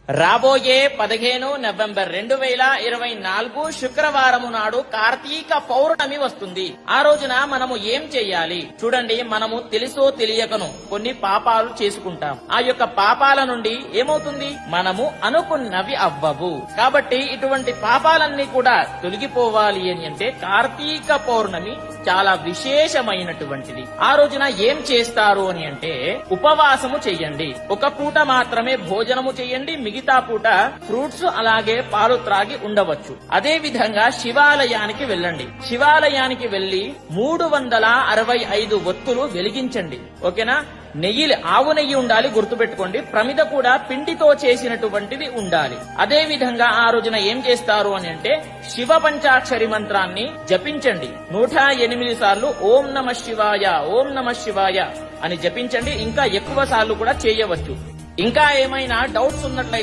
రాబోయే 15 నవంబర్ 2024 శుక్రవారము నాడు కార్తీక పౌర్ణమి వస్తుంది. ఆ రోజున మనము ఏం చెయ్యాలి చూడండి. మనము తెలుసో తెలియకను కొన్ని పాపాలు చేసుకుంటాం. ఆ యొక్క పాపాల నుండి ఏమవుతుంది, మనము అనుకున్నవి అవ్వవు. కాబట్టి ఇటువంటి పాపాలన్నీ కూడా తొలగిపోవాలి అని అంటే కార్తీక పౌర్ణమి చాలా విశేషమైనటువంటిది. ఆ రోజున ఏం చేస్తారు అని అంటే ఉపవాసము చెయ్యండి. ఒక పూట మాత్రమే భోజనము చెయ్యండి, మిగతా పూట ఫ్రూట్స్ అలాగే పాలు త్రాగి ఉండవచ్చు. అదే విధంగా శివాలయానికి వెళ్ళండి. శివాలయానికి వెళ్లి 365 ఒత్తులు వెలిగించండి. ఓకేనా. ఆవు నెయ్యి ఉండాలి, గుర్తుపెట్టుకోండి. ప్రమిద కూడా పిండితో చేసినటువంటిది ఉండాలి. అదే విధంగా ఆ రోజున ఏం చేస్తారు అని అంటే శివ పంచాక్షరి మంత్రాన్ని జపించండి. 108 సార్లు ఓం నమః శివాయ, ఓం నమః శివాయ అని జపించండి. ఇంకా ఎక్కువ సార్లు కూడా చేయవచ్చు. ఇంకా ఏమైనా డౌట్స్ ఉన్నట్లయితే